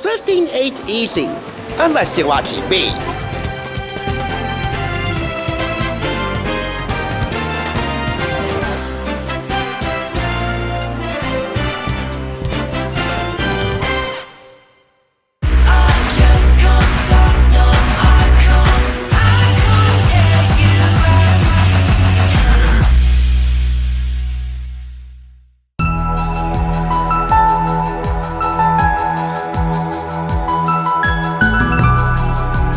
Thrifting ain't easy, unless you're watching me.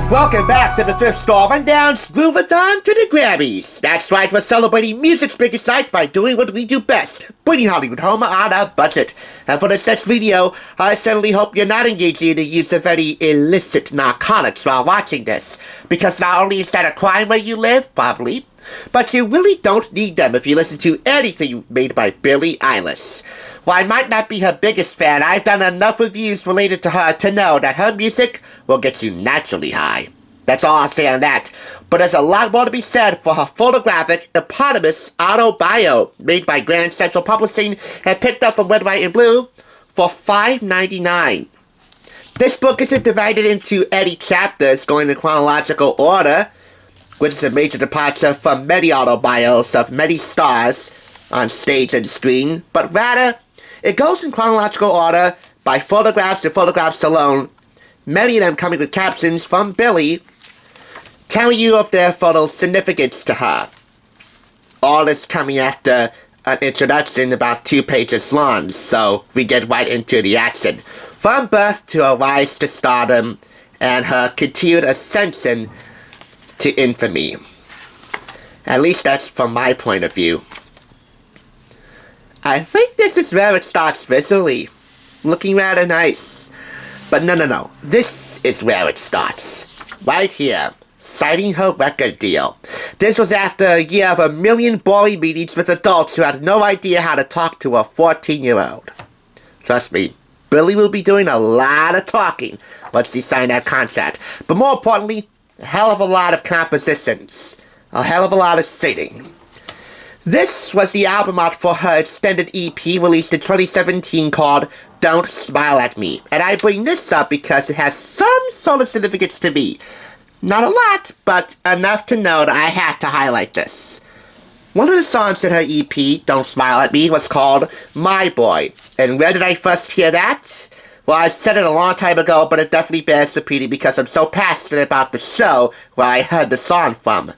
Welcome back to the Thrift Store Rundown's Groove-A-Thon to the Grammys. That's right, we're celebrating music's biggest night by doing what we do best, bringing Hollywood home on a budget. And for this next video, I certainly hope you're not engaging in the use of any illicit narcotics while watching this, because not only is that a crime where you live, probably, but you really don't need them if you listen to anything made by Billie Eilish. While I might not be her biggest fan, I've done enough reviews related to her to know that her music will get you naturally high. That's all I'll say on that. But there's a lot more to be said for her photographic, eponymous autobio, made by Grand Central Publishing and picked up from Red, White, and Blue for $5.99. This book isn't divided into any chapters going in chronological order, which is a major departure from many autobios of many stars on stage and screen, but rather, it goes in chronological order by photographs and photographs alone, many of them coming with captions from Billie, telling you of their photo's significance to her. All this coming after an introduction about 2 pages long, so we get right into the action. From birth to her rise to stardom, and her continued ascension to infamy. At least that's from my point of view. I think this is where it starts visually. Looking rather nice. But no. This is where it starts. Right here. Citing her record deal. This was after a year of 1 million boring meetings with adults who had no idea how to talk to a 14-year-old. Trust me, Billie will be doing a lot of talking once she signed that contract. But more importantly, a hell of a lot of compositions. A hell of a lot of singing. This was the album art for her extended EP released in 2017 called Don't Smile at Me. And I bring this up because it has some sort of significance to me. Not a lot, but enough to know that I had to highlight this. One of the songs in her EP, Don't Smile at Me, was called My Boy. And where did I first hear that? Well, I've said it a long time ago, but it definitely bears repeating because I'm so passionate about the show where I heard the song from.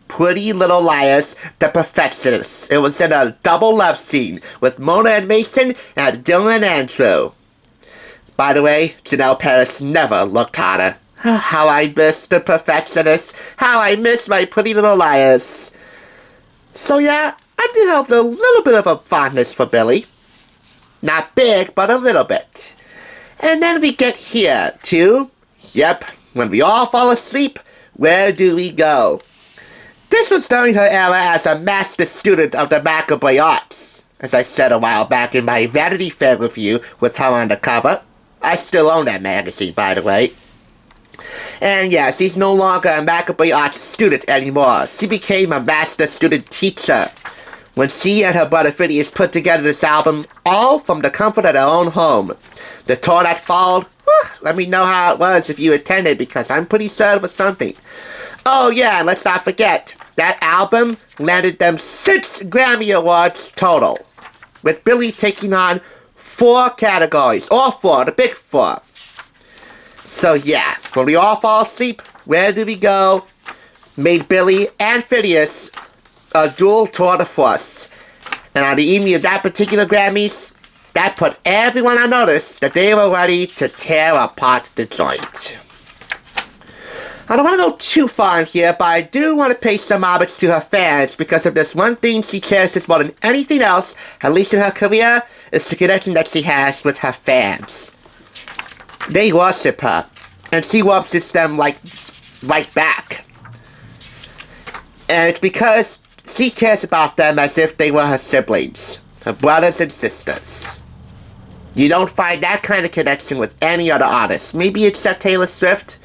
Pretty Little Liars, The Perfectionists. It was in a double love scene with Mona and Mason and Dylan and Andrew. By the way, Janelle Paris never looked hotter. How I miss The Perfectionists. How I miss my Pretty Little Liars. So yeah, I developed a little bit of a fondness for Billie. Not big, but a little bit. And then we get here to, yep, when we all fall asleep, where do we go? This was during her era as a master student of the macabre arts. As I said a while back in my Vanity Fair review with her on the cover. I still own that magazine, by the way. And yeah, she's no longer a macabre arts student anymore. She became a master student teacher. When she and her brother Phineas put together this album, all from the comfort of their own home. The tour that followed, let me know how it was if you attended, because I'm pretty sure it was something. Oh yeah, and let's not forget, that album landed them 6 Grammy Awards total, with Billie taking on 4 categories, all 4, the big 4. So yeah, when we all fall asleep, where do we go? Made Billie and Phineas a dual tour de force. And on the evening of that particular Grammys, that put everyone on notice that they were ready to tear apart the joint. I don't want to go too far in here, but I do want to pay some homage to her fans, because if there's one thing she cherishes more than anything else, at least in her career, is the connection that she has with her fans. They worship her, and she worships them like right back. And it's because she cares about them as if they were her siblings, her brothers and sisters. You don't find that kind of connection with any other artist. Maybe except Taylor Swift,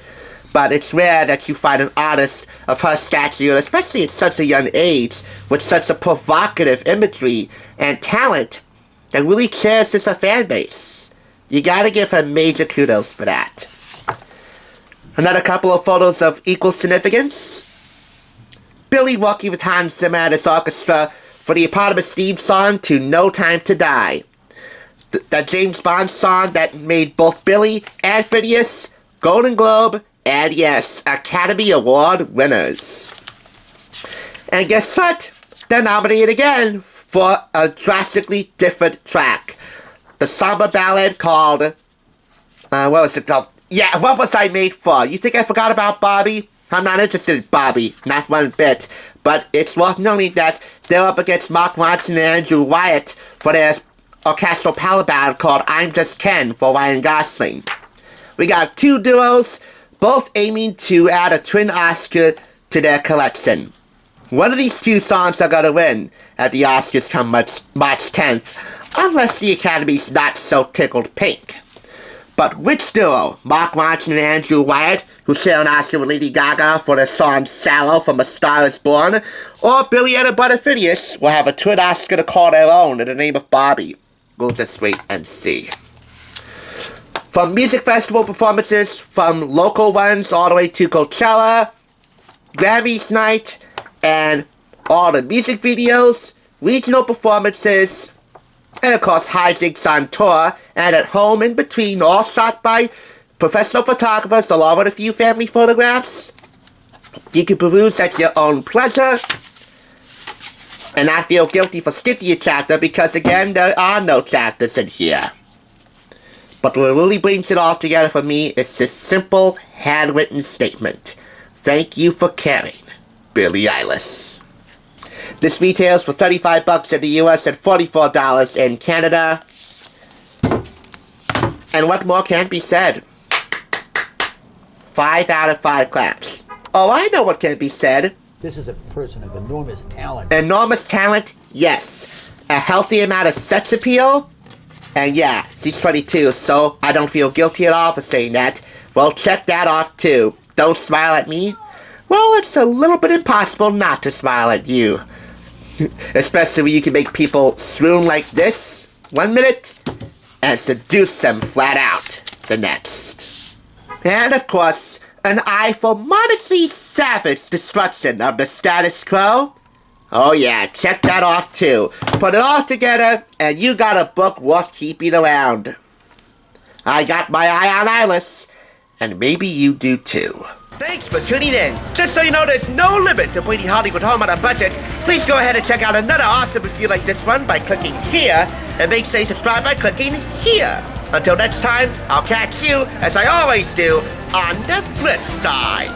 but it's rare that you find an artist of her stature, especially at such a young age, with such a provocative imagery and talent that really cherishes her fan base. You gotta give her major kudos for that. Another couple of photos of equal significance. Billie working with Hans Zimmer and his orchestra for the eponymous theme song to No Time to Die. That James Bond song that made both Billie and Phineas Golden Globe and, yes, Academy Award winners. And guess what? They're nominated again for a drastically different track. The somber ballad called... what was it called? Yeah, What Was I Made For? You think I forgot about Bobby? I'm not interested in Bobby, not one bit. But it's worth noting that they're up against Mark Ronson and Andrew Wyatt for their orchestral palette ballad called I'm Just Ken for Ryan Gosling. We got two duos, both aiming to add a twin Oscar to their collection. One of these two songs are gonna win at the Oscars come March 10th, unless the Academy's not so tickled pink. But which duo, Mark Ronson and Andrew Wyatt, who share an Oscar with Lady Gaga for their song Sallow from A Star Is Born, or Billie and her brother Phineas, will have a twin Oscar to call their own in the name of Bobby? We'll just wait and see. From music festival performances, from local ones all the way to Coachella, Grammys night, and all the music videos, regional performances, and of course hijinks on tour and at home in between, all shot by professional photographers along with a few family photographs. You can peruse at your own pleasure and not feel guilty for skipping a chapter because, again, there are no chapters in here. But what really brings it all together for me is this simple, handwritten statement. Thank you for caring, Billie Eilish. This retails for $35 in the US and $44 in Canada. And what more can be said? 5 out of 5 claps. Oh, I know what can be said. This is a person of enormous talent. Enormous talent, yes. A healthy amount of sex appeal. And yeah, she's 22, so I don't feel guilty at all for saying that. Well, check that off too. Don't smile at me. Well, it's a little bit impossible not to smile at you. Especially when you can make people swoon like this 1 minute and seduce them flat out the next. And of course, an eye for modestly savage destruction of the status quo. Oh yeah, check that off too. Put it all together and you got a book worth keeping around. I got my eye on Eilish, and maybe you do too. Thanks for tuning in. Just so you know, there's no limit to bringing Hollywood home on a budget. Please go ahead and check out another awesome review like this one by clicking here, and make sure you subscribe by clicking here. Until next time, I'll catch you, as I always do, on the flip side.